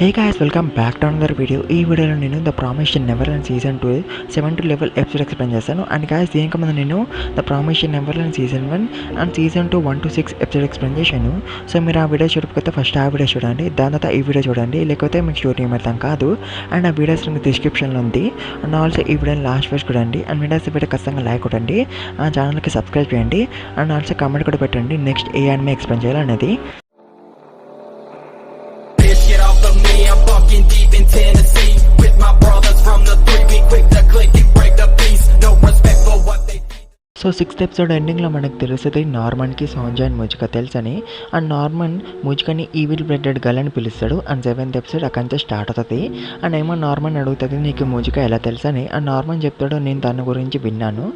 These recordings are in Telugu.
Hey guys, welcome back to another video. ఈ వీడియోలో నేను the Promised Neverland season 2 7 to level episode explain చేస్తాను. అండ్ గాయ్స్, దీనికి ముందు నేను the Promised Neverland season 1 and season 2 1 to 6 episode explain చేశాను. సో మీరు ఆ వీడియో చూడకపోతే ఫస్ట్ ఆ వీడియో చూడండి, దాని తర్వాత ఈ వీడియో చూడండి, లేకపోతే మీకు స్టోరీ ఏం అర్థం కాదు. అండ్ ఆ వీడియోస్ లింక్ డిస్క్రిప్షన్లో ఉంది. అండ్ ఆల్సో ఈ వీడియోని లాస్ట్ వరకు చూడండి. అండ్ వీడియోస్ వీడియో ఖచ్చితంగా లైక్ కొట్టండి, ఆ ఛానల్కి సబ్స్క్రైబ్ చేయండి. అండ్ ఆల్సో కామెంట్ కూడా పెట్టండి నెక్స్ట్ ఏ anime ఎక్స్ప్లెయిన్ చేయాలనేది. I'm fucking deep in Tennessee with my brothers from the 3. We quick to click and break the peace. No respect for what they think. So 6th episode ఎండింగ్లో మనకు తెలుస్తుంది నార్మన్కి సాంజా అండ్ ముజిక తెలుసని. అండ్ నార్మన్ ముజికని ఈవిల్ బ్లడెడ్ గర్ల్ అని పిలుస్తాడు. అండ్ 7th ఎపిసోడ్ అక్కడి నుంచి స్టార్ట్ అవుతుంది. అండ్ ఏమో నార్మన్ అడుగుతుంది, నీకు ముజిక ఎలా తెలుసని. అండ్ నార్మన్ చెప్తాడు, నేను తన గురించి విన్నాను.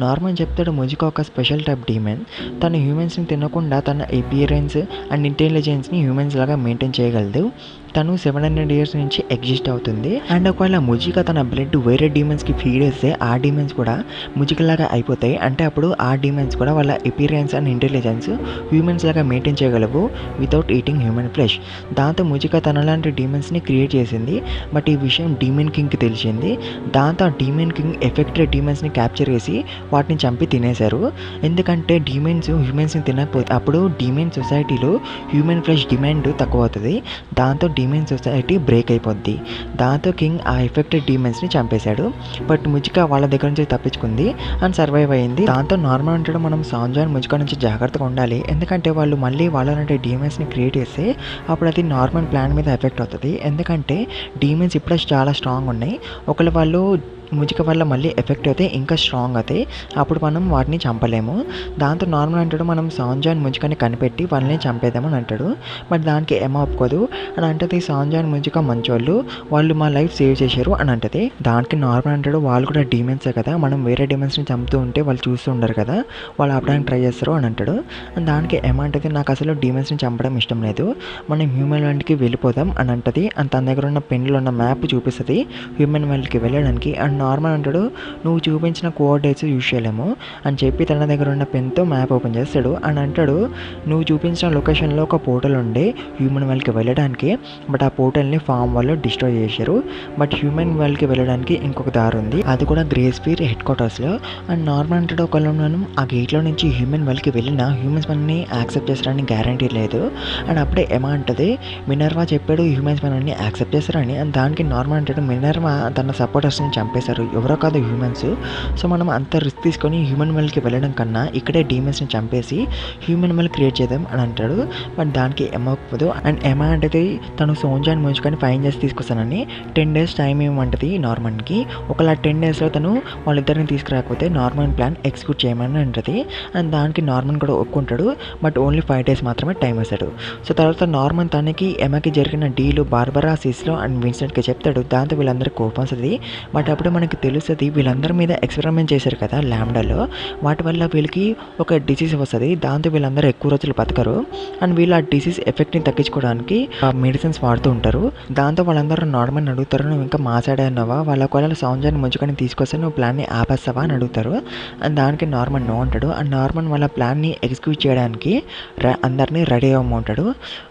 నార్మన్ చెప్తాడు, ముజిక ఒక స్పెషల్ టైప్ డీమెన్. తను హ్యూమన్స్ని తినకుండా తన అపియరెన్స్ అండ్ ఇంటెలిజెన్స్ని హ్యూమన్స్ లాగా మెయింటైన్ చేయగలదు. తను 700 years నుంచి ఎగ్జిస్ట్ అవుతుంది. అండ్ ఒకవేళ ముజిక తన బ్లడ్ వేరే డీమెన్స్కి ఫీడ్ చేస్తే ఆ డీమెన్స్ కూడా ముజికలాగా అయిపోతాయి. అంటే అప్పుడు ఆ డీమెన్స్ కూడా వాళ్ళ అపియరెన్స్ అండ్ ఇంటెలిజెన్స్ హ్యూమన్స్ లాగా మెయింటైన్ చేయగలవు వితౌట్ ఈటింగ్ హ్యూమన్ ఫ్లెష్. దాంతో ముజిక తనలాంటి డీమెన్స్ని క్రియేట్ చేసింది. బట్ ఈ విషయం డీమెన్ కింగ్కి తెలిసింది. దాంతో డీమెన్ కింగ్ ఎఫెక్టెడ్ డీమెన్స్ని క్యాప్చర్ చేసి వాటిని చంపి తినేశారు. ఎందుకంటే డీమెన్స్ హ్యూమన్స్ని తినకపోతే అప్పుడు డీమెన్ సొసైటీలో హ్యూమన్ ఫ్లెష్ డిమాండ్ తక్కువ అవుతుంది. దాంతో డీమెన్ సొసైటీ బ్రేక్ అయిపోద్ది. దాంతో కింగ్ ఆ ఎఫెక్టెడ్ డీమెన్స్ని చంపేశాడు. బట్ ముజిక వాళ్ళ దగ్గర నుంచి తప్పించుకుంది అండ్ సర్వైవ్ అయింది. దాంతో నార్మల్ అంటాడు, మనం సాంజా అండ్ ముజిక నుంచి జాగ్రత్తగా ఉండాలి. ఎందుకంటే వాళ్ళు మళ్ళీ వాళ్ళంటే డీమెన్స్ని క్రియేట్ చేస్తే అప్పుడు అది నార్మల్ ప్లాన్ మీద ఎఫెక్ట్ అవుతుంది. ఎందుకంటే డీమెన్స్ ఇప్పుడే చాలా స్ట్రాంగ్ ఉన్నాయి. ఒకవేళ వాళ్ళు ముజిక వల్ల మళ్ళీ ఎఫెక్ట్ అయితే ఇంకా స్ట్రాంగ్ అవుతాయి. అప్పుడు మనం వాటిని చంపలేము. దాంతో నార్మల్ అంటాడు, మనం సాంజా అండ్ ముజికని కనిపెట్టి వాళ్ళని చంపేద్దామని అంటాడు. బట్ దానికి ఏమో ఒప్పుకోదు. అని అంటది, సాంజా అండ్ ముజిక మంచోళ్ళు, వాళ్ళు మా లైఫ్ సేవ్ చేశారు అని అంటది. దానికి నార్మల్ అంటాడు, వాళ్ళు కూడా డీమెన్సే కదా, మనం వేరే డీమెన్స్ని చంపుతూ ఉంటే వాళ్ళు చూస్తూ ఉండరు కదా, వాళ్ళు ఆపడానికి ట్రై చేస్తారు అని అంటాడు. అండ్ దానికి ఏమంటది, నాకు అసలు డీమెన్స్ని చంపడం ఇష్టం లేదు, మనం హ్యూమన్ వరల్డ్కి వెళ్ళిపోదాం అని అంటది. అండ్ తన దగ్గర ఉన్న పెన్లో ఉన్న మ్యాప్ చూపిస్తుంది హ్యూమన్ వరల్డ్కి వెళ్ళడానికి. అండ్ నార్మల్ అంటాడు, నువ్వు చూపించిన కోఆర్డినేట్స్ యూజ్ చేయలేము అని చెప్పి తన దగ్గర ఉన్న పెన్తో మ్యాప్ ఓపెన్ చేస్తాడు. అని అంటాడు, నువ్వు చూపించిన లొకేషన్లో ఒక పోర్టల్ ఉండే హ్యూమన్ వరల్డ్కి వెళ్ళడానికి, బట్ ఆ పోర్టల్ని ఫామ్ వాళ్ళు డిస్ట్రాయ్ చేశారు. బట్ హ్యూమన్ వరల్డ్కి వెళ్ళడానికి ఇంకొక దారి ఉంది, అది కూడా గ్రేస్ఫియర్ హెడ్ క్వార్టర్స్లో. అండ్ నార్మల్ అంటాడు, ఒకవేళ మనం ఆ గేట్లో నుంచి హ్యూమన్ వరల్డ్కి వెళ్ళినా హ్యూమన్స్ మనల్ని యాక్సెప్ట్ చేస్తారని గ్యారంటీ లేదు. అండ్ అప్పుడే ఏమా అంటది, మినర్వా చెప్పాడు హ్యూమన్స్ మనల్ని యాక్సెప్ట్ చేస్తారని. అండ్ దానికి నార్మల్ అంటాడు, మినర్వా తన సపోర్టర్స్ని చంపేశారు, ఎవరో కాదు హ్యూమన్స్. సో మనం అంత రిస్క్ తీసుకొని హ్యూమన్ వరల్డ్కి వెళ్ళడం కన్నా ఇక్కడే డీమెన్స్ని చంపేసి హ్యూమన్ వరల్డ్ క్రియేట్ చేద్దాం అని అంటాడు. బట్ దానికి ఏమవుతుంది. అండ్ ఏమా అంటే తను సోంజా అండ్ ముజికని ఫైన్ చేసి తీసుకొస్తానని 10 days టైం ఇవ్వమంటది నార్మన్కి. ఒకవేళ 10 daysలో తను వాళ్ళిద్దరిని తీసుకురాకపోతే నార్మన్ ప్లాన్ ఎగ్జిక్యూట్ చేయమని అంటది. అండ్ దానికి నార్మన్ కూడా ఒప్పుకుంటాడు. బట్ ఓన్లీ 5 days మాత్రమే టైం ఇస్తాడు. సో తర్వాత నార్మన్ తనకి ఎమాకి జరిగిన డీలు బార్బరా, సిస్లో అండ్ విన్సెంట్కి చెప్తాడు. దాంతో వీళ్ళందరికీ కోపం వస్తుంది. బట్ అప్పుడు మనకి తెలుస్తుంది, వీళ్ళందరి మీద ఎక్స్పెరిమెంట్ చేశారు కదా ల్యాండాలో, వాటి వల్ల వీళ్ళకి ఒక డిసీజ్ వస్తుంది. దాంతో వీళ్ళందరూ ఎక్కువ రోజులు బతకరు. అండ్ వీళ్ళు ఆ డిసీజ్ ఎఫెక్ట్ని తగ్గించుకోవడానికి మెడిసిన్స్ వాడుతూ ఉంటారు. దాంతో వాళ్ళందరూ నార్మల్ అడుగుతారు, నువ్వు ఇంకా మాట్లాడానవా, వాళ్ళ ఒకవేళ సాంజాని ముజుకని తీసుకొస్తే నువ్వు ప్లాన్ని ఆపేస్తావా అని అడుగుతారు. అండ్ దానికి నార్మల్ నో అంటాడు. అండ్ నార్మల్ వాళ్ళ ప్లాన్ని ఎగ్జిక్యూట్ చేయడానికి అందరినీ రెడీ అవ్వమంటాడు.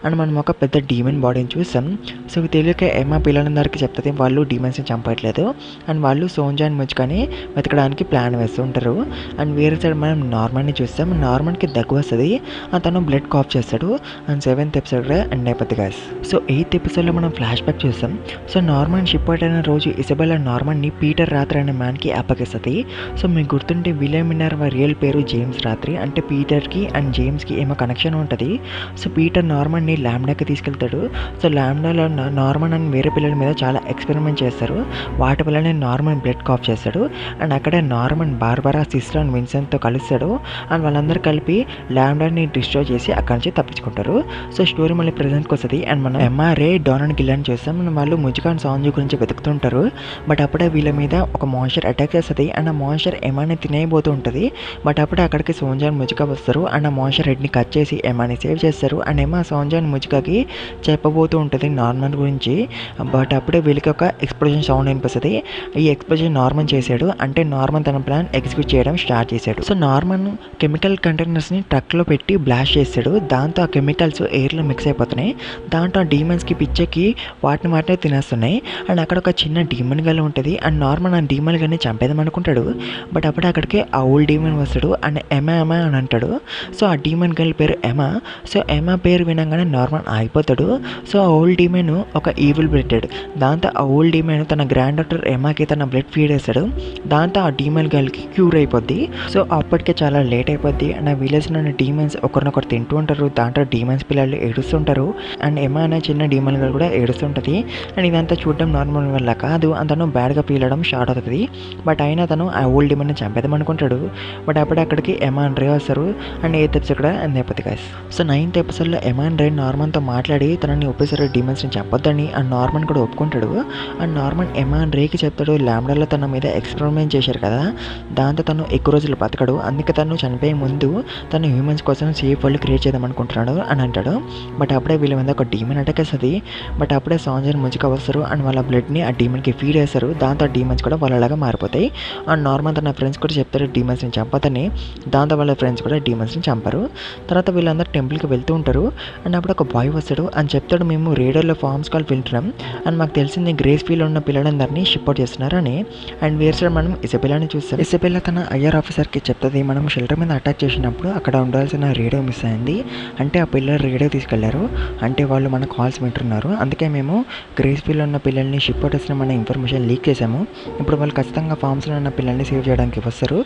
అండ్ మనం ఒక పెద్ద డీమెన్ బాడీని చూస్తాం. సో తెలియక ఏమా పిల్లలందరికీ చెప్తుంది వాళ్ళు డీమెన్స్ని చంపట్లేదు. అండ్ వాళ్ళు సోంజా అండ్ ముజికని వెతకడానికి ప్లాన్ వేస్తూ ఉంటారు. అండ్ వేరే సైడ్ మనం నార్మల్ని చూస్తాం. నార్మల్కి దగ్గు వస్తుంది, అతను బ్లడ్ కాఫ్ చేస్తాడు. అండ్ 7th ఎపిసోడ్ ఎండ్ అయిపోతుంది గాయ్స్. సో 8th ఎపిసోడ్లో మనం ఫ్లాష్ బ్యాక్ చూస్తాం. సో నార్మన్ షిప్ అవుట్ అయిన రోజు ఇసబెల్లా నార్మన్ని పీటర్ రాత్రి అనే మ్యాన్కి అప్పగిస్తుంది. సో మీకు గుర్తుంటే విలియం మినర్వా రియల్ పేరు జేమ్స్ రాత్రి. అంటే పీటర్కి అండ్ జేమ్స్కి ఏమో కనెక్షన్ ఉంటుంది. సో పీటర్ నార్మన్ని ల్యాండాకి తీసుకెళ్తాడు. సో ల్యాండాలో నార్మన్ అని వేరే పిల్లల మీద చాలా ఎక్స్పెరిమెంట్ చేస్తారు. వాటి వల్లనే నార్మన్ బ్లడ్ కాఫ్ చేస్తాడు. అండ్ అక్కడే నార్మన్ బార్బరా, సిస్టర్ అండ్ విన్సెంట్తో కలుస్తాడు. అండ్ వాళ్ళందరూ కలిపి ల్యాండాని డిస్ట్రాయ్ చేసి అక్కడి నుంచి తప్పించుకుంటారు. సో స్టోరీ మళ్ళీ ప్రెజెంట్కి వస్తుంది. అండ్ మనం ఎంఆర్ఏ డాన్ అండ్ గిల్ అని చూస్తాం. వాళ్ళు ముజిక అండ్ సాంజు గురించి వెతుకుతుంటారు. బట్ అప్పుడే వీళ్ళ మీద ఒక మాన్స్టర్ అటాక్ చేస్తుంది. అండ్ ఆ మాన్స్టర్ ఎమాని తినేయబోతూ ఉంటుంది. బట్ అప్పుడే అక్కడికి సోంజా అండ్ ముజిక వస్తారు. అండ్ ఆ మాన్స్టర్ హెడ్ని కట్ చేసి ఎమాని సేవ్ చేస్తారు. అండ్ ఏమా సోంజా అండ్ ముజికకి చెప్పబోతూ ఉంటుంది నార్మల్ గురించి. బట్ అప్పుడే వీళ్ళకి ఒక ఎక్స్ప్లోజన్ సౌండ్ వినిపిస్తుంది. ఈ ఎక్స్ప్లోజన్ నార్మన్ చేశాడు. అంటే నార్మన్ తన ప్లాన్ ఎగ్జిక్యూట్ చేయడం స్టార్ట్ చేశాడు. సో నార్మన్ కెమికల్ కంటైనర్స్ని ట్రక్లో పెట్టి బ్లాస్ట్ చేశాడు. దాంతో ఆ కెమికల్స్ ఎయిర్లో మిక్స్ అయిపోతున్నాయి. దాంట్లో ఆ డీమన్స్కి పిచ్చెక్కి వాటిని తినేస్తున్నాయి. అండ్ అక్కడ ఒక చిన్న డీమన్ గల్ ఉంటుంది. అండ్ నార్మన్ ఆ డీమన్ గల్ని చంపేద్దాం అనుకుంటాడు. బట్ అప్పుడు అక్కడికి ఆ ఓల్డ్ డీమన్ వస్తాడు. అండ్ ఎమా అని అంటాడు. సో ఆ డీమన్ గర్ల్ పేరు ఎమా. సో ఎమా పేరు వినగానే నార్మన్ ఆగిపోతాడు. సో ఆ ఓల్డ్ డీమన్ ఒక ఈవిల్ బ్లడెడ్. దాంతో ఆ ఓల్డ్ డీమన్ తన గ్రాండ్ డాటర్ ఎమాకి తన బ్లడ్ ఫీడ్ చేస్తాడు. దాంతో ఆ డీమన్ గర్ల్కి క్యూర్ అయిపోద్ది. సో అప్పటికే చాలా లేట్ అయిపోద్ది. అండ్ ఆ విలేజ్లో ఉన్న డీమన్స్ ఒకరినొకరు తింటూ ఉంటారు. దాంట్లో డీమన్స్ పిల్లలు ఏడుస్తుంటారు. అండ్ ఎమా అనే చిన్న డీమన్ గర్ల్ కూడా ఏడుస్తుంటుంది. అండ్ ఇదంతా చూడడం నార్మల్ వల్ల కాదు, అతను బ్యాడ్గా ఫీల్ అవడం స్టార్ట్ అవుతుంది. బట్ అయినా తను ఆ ఓల్డ్ డీమన్ని చంపేద్దాం అనుకుంటాడు. బట్ అప్పుడే అక్కడికి ఎమా అండ్ రే వస్తారు. అండ్ 8th ఎపిసోడ్ కూడా ఎండ్ అయిపోతుంది గైస్. సో 9th ఎపిసోడ్లో ఎమా అండ్ రే నార్మన్తో మాట్లాడి తనని ఒప్పేసారు డీమన్స్ని చంపొద్దని. అండ్ నార్మన్ కూడా ఒప్పుకుంటాడు. అండ్ నార్మన్ ఎమా అండ్ రేకి చెప్తాడు ల్యాంబ్డాలో తన మీద ఎక్స్పెరిమెంట్ చేశారు కదా, దాంతో తను ఎక్కువ రోజులు బతకడు, అందుకే తను చనిపోయే ముందు తను హ్యూమన్స్ కోసం సేఫ్ వరల్డ్ క్రియేట్ చేద్దాం అనుకుంటున్నాడు అని అంటాడు. బట్ అప్పుడే వీళ్ళ మీద ఒక డీమన్ అటాక్ వేస్తుంది. బట్ అప్పుడే సాంజన్ ముజిక వస్తారు. అండ్ వాళ్ళ బ్లడ్ని ఆ డీమన్కి ఫీడ్ చేస్తారు. దాంతో ఆ డీమన్స్ కూడా వాళ్ళలాగా మారిపోతాయి. అండ్ నార్మల్ తన ఫ్రెండ్స్ కూడా చెప్తారు డీమన్స్ని చంపదని. దాంతో వాళ్ళ ఫ్రెండ్స్ కూడా డీమన్స్ని చంపారు. తర్వాత వీళ్ళందరూ టెంపుల్కి వెళ్తూ ఉంటారు. అండ్ అప్పుడు ఒక బాయ్ వస్తాడు అని చెప్తాడు మేము రేడియోలో ఫార్మ్స్ కాల్ వింటున్నాం. అండ్ మాకు తెలిసింది గ్రేస్ ఫీల్ ఉన్న పిల్లలందరినీ షిప్ అవుట్ చేస్తున్నారు అని. అండ్ వేరే సైడ్ మనం ఇసబెల్లాని చూస్తాం. ఇసబెల్లా తన ఐఆర్ ఆఫీసర్కి చెప్తుంది మనం షెల్టర్ మీద అటాక్ చేసినప్పుడు అక్కడ ఉండాల్సిన రేడియో మిస్ అయింది. అంటే ఆ పిల్లలు రేడియో తీసుకెళ్లారు. అంటే వాళ్ళు మన కాల్స్ వింటున్నారు. అందుకే మేము గ్రేస్ ఫీల్ ఉన్న పిల్లల్ని షిప్ అవుట్ చేసిన మన ఇన్ఫర్మేషన్ లీక్ చేసాము. ఇప్పుడు వాళ్ళు ఖచ్చితంగా ఫార్మ్స్లో ఉన్న పిల్లల్ని సేవ్ చేయడానికి వస్తారు.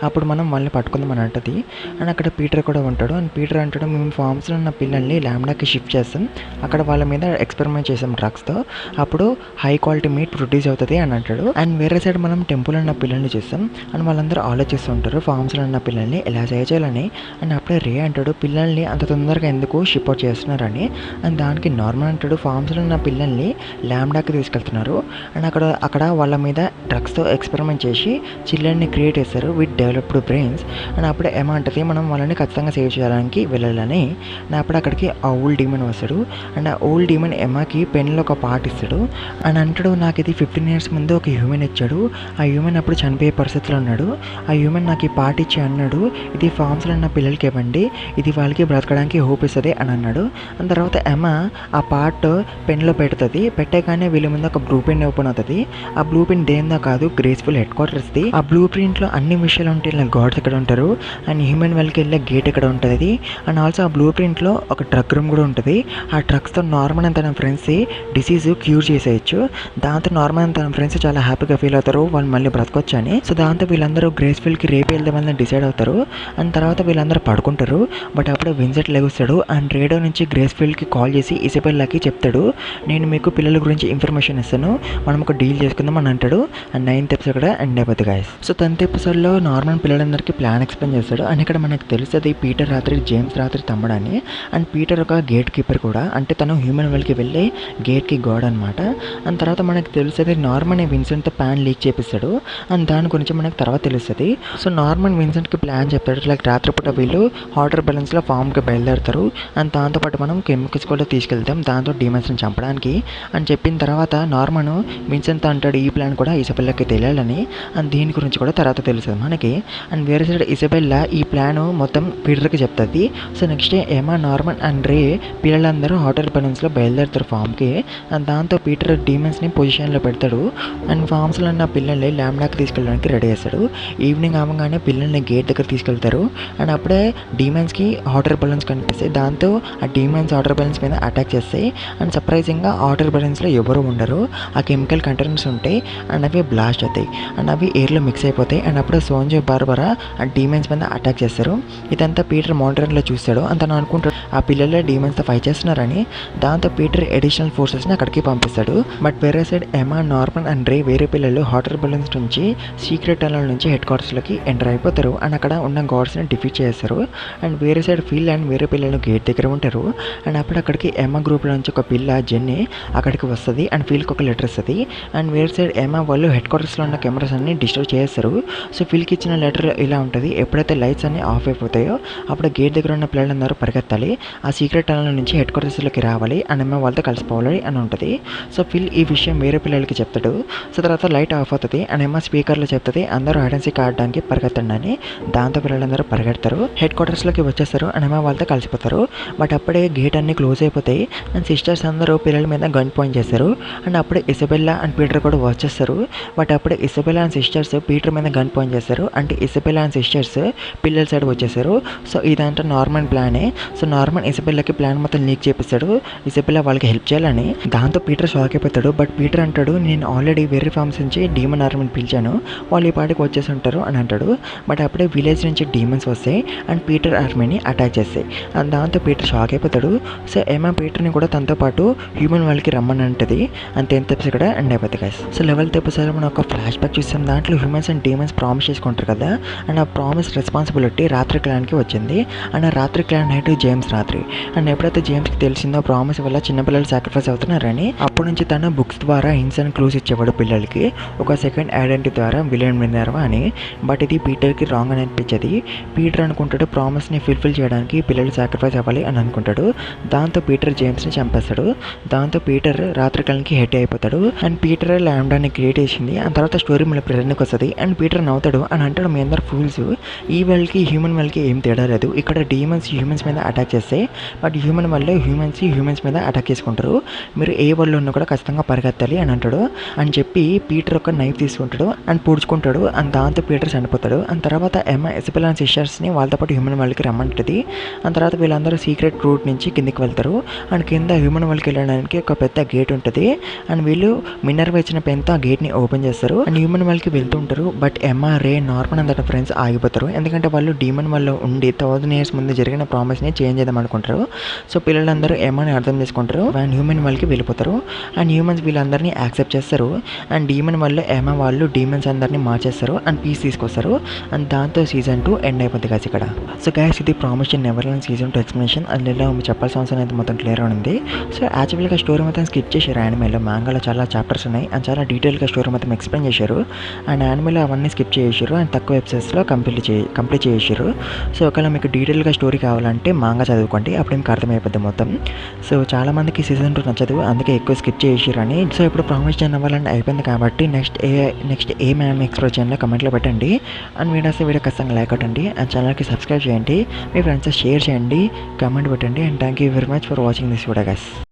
అప్పుడు మనం వాళ్ళని పట్టుకుందాం అని అంటుంది. అండ్ అక్కడ పీటర్ కూడా ఉంటాడు. అండ్ పీటర్ అంటాడు మేము ఫార్మ్స్లో ఉన్న పిల్లల్ని ల్యాంబ్డాకి షిఫ్ట్ చేస్తాం. అక్కడ వాళ్ళ మీద ఎక్స్పెరిమెంట్ చేసాం డ్రగ్స్తో. అప్పుడు హై క్వాలిటీ మీట్ ప్రొడ్యూస్ అవుతుంది అని అంటాడు. అండ్ వేరే సైడ్ మనం టెంపుల్ ఉన్న పిల్లల్ని చూస్తాం. అండ్ వాళ్ళందరూ ఆలోచిస్తూ ఉంటారు ఫార్మ్స్లో ఉన్న పిల్లల్ని ఎలా చేయాలని. అండ్ అప్పుడే రే అంటాడు పిల్లల్ని అంత తొందరగా ఎందుకు షిప్ అవుట్ చేస్తున్నారని. అండ్ దానికి నార్మల్ అంటాడు ఫార్మ్స్లో ఉన్న పిల్లల్ని ల్యాంబ్డాకి తీసుకెళ్తున్నారు. అండ్ అక్కడ వాళ్ళ మీద డ్రగ్స్తో ఎక్స్పెరిమెంట్ చేసి చిల్డ్రన్ని క్రియేట్ చేస్తారు విత్ డెవలప్డ్ బ్రెయిన్స్. అండ్ అప్పుడే ఏమంటుంది మనం వాళ్ళని ఖచ్చితంగా సేవ్ చేయడానికి వెళ్ళాలని. అండ్ అప్పుడు అక్కడికి ఆ ఓల్డ్ డీమన్ వస్తాడు. అండ్ ఆ ఓల్డ్ డీమన్ ఎమ్మాకి పెన్లో ఒక పార్ట్ ఇస్తాడు. అండ్ అంటాడు నాకు ఇది 15 years ముందు ఒక హ్యూమన్ ఇచ్చాడు. ఆ హ్యూమన్ అప్పుడు చనిపోయే పరిస్థితిలో ఉన్నాడు. ఆ హ్యూమన్ నాకు ఈ పార్ట్ ఇచ్చి అన్నాడు ఇది ఫార్మ్స్లో ఉన్న పిల్లలకి ఇవ్వండి, ఇది వాళ్ళకి బ్రతకడానికి హోప్ ఇస్తుంది అని అన్నాడు. అండ్ తర్వాత ఎమ్మా ఆ పార్ట్ పెన్లో పెడుతుంది. పెట్టగానే వీళ్ళ ముందు ఒక బ్లూ ప్రింట్ ఓపెన్ అవుతుంది. ఆ బ్లూ ప్రింట్ దేందో కాదు గ్రేస్ఫుల్ హెడ్ క్వార్టర్స్ది. ఆ బ్లూ ప్రింట్లో అన్ని విషయాలు ఉంటాయి. ఇలా గాడ్స్ ఎక్కడ ఉంటారు అండ్ హ్యూమన్ వాళ్ళకి వెళ్ళే గేట్ ఎక్కడ ఉంటుంది. అండ్ ఆల్సో ఆ బ్లూ ప్రింట్లో ఒక డ్రగ్ రూమ్ కూడా ఉంటుంది. ఆ డ్రగ్స్తో నార్మల్ అండ్ తన ఫ్రెండ్స్ డిసీజ్ క్యూర్ చేసేయచ్చు. దాంతో నార్మల్ అండ్ తన ఫ్రెండ్స్ చాలా హ్యాపీగా ఫీల్ అవుతారు వాళ్ళు మళ్ళీ బ్రతకొచ్చు అని. సో దాంతో వీళ్ళందరూ గ్రేస్ఫుల్కి రేపు వెళ్దామని డిసైడ్ అవుతారు. అండ్ తర్వాత వీళ్ళందరూ పడుకుంటారు. బట్ అప్పుడే విన్సెంట్ లెగుస్తాడు. అండ్ రేడియో నుంచి గ్రేస్ఫుల్కి కాల్ చేసి ఇసబెల్లాకి చెప్తాడు నేను మీకు పిల్లల గురించి ఇన్ఫర్మేషన్ ఇస్తాను, మనం ఒక డీల్ చేసుకుందాం అని అంటాడు. అండ్ 9th ఎపిసోడ్ కూడా ఎండ్ అయిపోతుంది గైస్. సో 10th ఎపిసోడ్లో నార్మల్ పిల్లలందరికీ ప్లాన్ ఎక్స్ప్లెయిన్ చేస్తాడు. అండ్ ఇక్కడ మనకు తెలుస్తుంది పీటర్ రాత్రి జేమ్స్ రాత్రి తమ్ముడని. అండ్ పీటర్ ఒక గేట్ కీపర్ కూడా, అంటే తను హ్యూమన్ వరల్డ్కి వెళ్ళే గేట్కి గాడ్ అనమాట. అండ్ తర్వాత మనకు తెలుస్తుంది నార్మన్ విన్సెంట్తో ప్లాన్ లీక్ చేపిస్తాడు. అండ్ దాని గురించి మనకు తర్వాత తెలుస్తుంది. సో నార్మన్ విన్సెంట్కి ప్లాన్ చెప్తాడు లైక్ రాత్రిపూట వీళ్ళు వాటర్ బ్యాలెన్స్లో ఫామ్కి బయలుదేరుతారు. అండ్ దాంతోపాటు మనం కెమికల్స్ కూడా తీసుకెళ్తాం దాంతో డీమన్స్ని చంపడానికి అని చెప్పిన తర్వాత నార్మన్ విన్సెంట్తో అంటాడు ఈ ప్లాన్ కూడా ఇసబెల్లాకి తెలియాలని. అండ్ దీని గురించి కూడా తర్వాత తెలుస్తుంది మనకి. అండ్ వేరే సైడ్ ఇసబెల్లా ఈ ప్లాన్ మొత్తం పీటర్కి చెప్తుంది. సో నెక్స్ట్ ఏమా నార్మన్ అండ్ రే పిల్లలందరూ వాటర్ బ్యాలెన్స్లో బయలుదేరుతారు ఫామ్కి. అండ్ దాంతో పీటర్ డీమన్స్ని పొజిషన్లో పెడతాడు. అండ్ ఫామ్స్లో ఉన్న పిల్లల్ని ల్యాంబ్డాకి తీసుకెళ్ళడానికి రెడీ చేస్తాడు. ఈవినింగ్ అవ్వగానే పిల్లల్ని గేట్ దగ్గర తీసుకెళ్తారు. అండ్ అప్పుడే డీమన్స్కి వాటర్ బెలూన్స్ కనిపిస్తాయి. దాంతో ఆ డీమన్స్ వాటర్ బెలూన్స్ మీద అటాక్ చేస్తాయి. అండ్ సర్ప్రైజింగ్గా వాటర్ బెలూన్స్లో ఎవరు ఉండరు, ఆ కెమికల్ కంటైనర్స్ ఉంటాయి. అండ్ అవి బ్లాస్ట్ అవుతాయి. అండ్ అవి ఎయిర్లో మిక్స్ అయిపోతాయి. అండ్ అప్పుడు సోంజే బార్బరా ఆ డీమన్స్ మీద అటాక్ చేస్తారు. ఇదంతా పీటర్ మానిటరింగ్లో చూస్తాడు. అంత అనుకుంటాడు ఆ పిల్లలే డీమన్స్తో ఫైట్ చేస్తున్నారని. దాంతో పీటర్ అడిషనల్ ఫోర్సెస్ని అక్కడికి పంపిస్తాడు. బట్ వేరే సైడ్ ఎమా నార్మన్ అండ్ రే వేరే పిల్లలు వాటర్ బెలూన్స్ నుంచి సీక్రెట్ టనల్ నుంచి హెడ్ క్వార్టర్స్లోకి ఎంటర్ అయిపోతారు. అండ్ అక్కడ ఉన్న గాడ్స్ని డిఫీట్ చేస్తారు. అండ్ వేరే సైడ్ ఫిల్ అండ్ వేరే పిల్లలు గేట్ దగ్గర ఉంటారు. అండ్ అప్పుడు అక్కడికి ఎమా గ్రూప్లో నుంచి ఒక పిల్ల జెన్నీ అక్కడికి వస్తుంది. అండ్ ఫిల్కి ఒక లెటర్ వస్తుంది. అండ్ వేరే సైడ్ ఎమా వాళ్ళు హెడ్ క్వార్టర్స్లో ఉన్న కెమెరాస్ అన్ని డిస్టర్బ్ చేస్తారు. సో ఫిల్కి ఇచ్చిన లెటర్ ఇలా ఉంటుంది ఎప్పుడైతే లైట్స్ అన్ని ఆఫ్ అయిపోతాయో అప్పుడు గేట్ దగ్గర ఉన్న పిల్లలందరూ పరిగెత్తాలి, ఆ సీక్రెట్ టనల్ నుంచి హెడ్ క్వార్టర్స్లోకి రావాలి అండ్ ఎమా వాళ్ళతో కలిసిపోవాలి అని ఉంటుంది. సో ఫిల్ ఈ విషయం వేరే పిల్లలకి చెప్తాడు. సో తర్వాత తర్వాత లైట్ ఆఫ్ అవుతుంది అండ్ ఏమో స్పీకర్లో చెప్తుంది అందరూ హైడ్ అండ్ సీక్ ఆడడానికి పరిగెత్తండి అని. దాంతో పిల్లలందరూ పరిగెడతారు, హెడ్ క్వార్టర్స్లోకి వచ్చేస్తారు అండ్ ఏమో వాళ్ళతో కలిసిపోతారు. బట్ అప్పుడే గేట్ అన్ని క్లోజ్ అయిపోతాయి అండ్ సిస్టర్స్ అందరూ పిల్లల మీద గన్ పాయింట్ చేస్తారు. అండ్ అప్పుడే ఇసబెల్లా అండ్ పీటర్ కూడా వచ్చేస్తారు. బట్ అప్పుడే ఇసబెల్లా అండ్ సిస్టర్స్ పీటర్ మీద గన్ పాయింట్ చేస్తారు. అంటే ఇసబెల్లా అండ్ సిస్టర్స్ పిల్లల సైడ్ వచ్చేసారు. సో ఇదంతా నార్మన్ ప్లానే. సో నార్మన్ ఇసబెల్లాకి ప్లాన్ మొత్తం లీక్ చేపిస్తాడు ఇసబెల్లా వాళ్ళకి హెల్ప్ చేయాలని. దాంతో పీటర్ షాక్ అయిపోతాడు. బట్ పీటర్ అంటాడు, నేను ఆల్రెడీ వేరే ఫార్మ్స్ నుంచి డీమన్ ఆర్మీని పిలిచాను, వాళ్ళు ఈ పాటికి వచ్చేసి ఉంటారు అని అంటాడు. బట్ అప్పుడే విలేజ్ నుంచి డీమన్స్ వస్తాయి అండ్ పీటర్ ఆర్మీని అటాక్ చేస్తాయి. అండ్ దాంతో పీటర్ షాక్ అయిపోతాడు. సో ఏమో పీటర్ని కూడా తనతో పాటు హ్యూమన్ వాళ్ళకి రమ్మని అంటది. అండ్ 10th ఎపిసోడ్ కూడా ఎండ్ అయిపోతుంది గైస్. సో 11th ఎపిసోడ్ మనం ఒక ఫ్లాష్ బ్యాక్ చూస్తాం. దాంట్లో హ్యూమన్స్ అండ్ డీమన్స్ ప్రామిస్ చేసుకుంటారు కదా, అండ్ ఆ ప్రామిస్ రెస్పాన్సిబిలిటీ రాత్రి క్లాన్కి వచ్చింది. అండ్ ఆ రాత్రి క్లాన్ నైట్ జేమ్స్ రాత్రి. అండ్ ఎప్పుడైతే జేమ్స్కి తెలిసిందో ప్రామిస్ వల్ల చిన్నపిల్లలు సాక్రిఫైస్ అవుతున్నారని, అప్పటి నుంచి తన బుక్స్ ద్వారా హింట్స్ అండ్ క్లూస్ ఇచ్చేవాడు పిల్లలకి, ఒక సెకండ్ ఐడెంటిటీ ద్వారా విలియన్ మినర్వా అని. బట్ ఇది పీటర్కి రాంగ్ అని అనిపించేది. పీటర్ అనుకుంటాడు ప్రామిస్ని ఫుల్ఫిల్ చేయడానికి పిల్లలు సాక్రిఫైస్ అవ్వాలి అని అనుకుంటాడు. దాంతో పీటర్ జేమ్స్ని చంపేస్తాడు. దాంతో పీటర్ రాత్రి క్లాన్కి హెడ్ అయిపోతాడు. అండ్ పీటర్ ల్యాండాని క్రియేట్ చేసింది. ఆ తర్వాత స్టోరీ మళ్ళీ ప్రెజెంట్కి వస్తుంది. అండ్ పీటర్ నవ్వుతాడు అని అంటాడు, మీ అందరు ఫూల్స్, ఈ వరల్డ్కి హ్యూమన్ వరల్డ్కి ఏం తేడా లేదు, ఇక్కడ డీమన్స్ హ్యూమన్స్ మీద అటాక్ చేస్తాయి, బట్ హ్యూమన్ వరల్డ్ హ్యూమన్స్ మీద అటాక్ చేసుకుంటారు, మీరు ఏ వరల్డ్లో ఉన్నా కూడా ఖచ్చితంగా పరిగెత్తాలి అని అంటాడు. అని చెప్పి పీటర్ ఒక నైఫ్ తీసుకుంటాడు అండ్ పూడ్చుకుంటాడు. అండ్ దాంతో పీటర్ చనిపోతాడు. అండ్ తర్వాత ఎమ్మా ఇసబెల్లా అండ్ సిస్టర్స్ని వాళ్ళతో పాటు హ్యూమన్ వరల్డ్కి రమ్మంటుంది. అండ్ తర్వాత వీళ్ళందరూ సీక్రెట్ రూట్ నుంచి కిందికి వెళ్తారు. అండ్ కింద హ్యూమన్ వరల్డ్కి వెళ్ళడానికి ఒక పెద్ద గేట్ ఉంటుంది. అండ్ వీళ్ళు మినర్వా ఇచ్చిన పెన్తో ఆ గేట్ని ఓపెన్ చేస్తారు అండ్ హ్యూమన్ వరల్డ్కి వెళ్తుంటారు. బట్ ఎమ్మా, రే, నార్మన్ అంతట ఫ్రెండ్స్ ఆగిపోతారు. ఎందుకంటే వాళ్ళు డీమన్ వల్ల ఉండి 1000 years ముందు జరిగిన ప్రామిస్ని చేంజ్ చేద్దాం అనుకుంటారు. సో పిల్లలందరూ ఎమ్మాని అర్థం చేసుకుంటారు అండ్ హ్యూమన్ వాళ్ళకి వెళ్ళిపోతారు. అండ్ హ్యూమన్స్ వీళ్ళందరినీ యాక్సెప్ట్ చేస్తారు. అండ్ డీమన్ వల్ల ఎమ్మా వాళ్ళు డీమన్స్ అందరినీ మార్చేస్తారు అండ్ పీస్ తీసుకొస్తారు. అండ్ దాంతో సీజన్ 2 ఎండ్ అయిపోతుంది గాయస్ ఇక్కడ. సో గాయస్, ఇది ప్రామిస్ ఇన్ నెవర్లాండ్ సీజన్ 2 ఎక్స్ప్లెనేషన్. అందులో చెప్పాల్సిన అవసరం అయితే మొత్తం క్లియర్ ఉంది. సో యాక్చువల్గా స్టోరీ మొత్తం స్కిప్ చేశారు. యానిమేలో మ్యాంగాలో చాలా చాప్టర్స్ ఉన్నాయి అండ్ చాలా డీటెయిల్గా స్టోరీ మొత్తం ఎక్స్ప్లెయిన్ చేశారు. అండ్ యానిమేలో అవన్నీ స్కిప్ చేసారు అండ్ తక్కువ ఎపిసోడ్స్లో కంప్లీట్ చేసారు. సో ఒకవేళ మీకు డీటెయిల్గా స్టోరీ కావాలంటే మాంగా చదువుకోండి, అప్పుడు మీకు అర్థమైపోద్ది మొత్తం. సో చాలా మందికి సీజన్ 2 నచ్చదు, అందుకే ఎక్కువ స్కిప్ చేసారని. సో ఇప్పుడు ప్రామిస్ నెవర్లాండ్ అయిపోయింది కాబట్టి నెక్స్ట్ ఏ మ్యామ్ ఎక్స్ప్లోర్ చేయాలో కమెంట్లో పెట్టండి. అండ్ వీడియో ఖచ్చితంగా లైక్ కొట్టండి అండ్ ఛానల్కి సబ్స్క్రైబ్ చేయండి, మీ ఫ్రెండ్స్ షేర్ చేయండి, కమెంట్ పెట్టండి. And thank you very much for watching this video guys.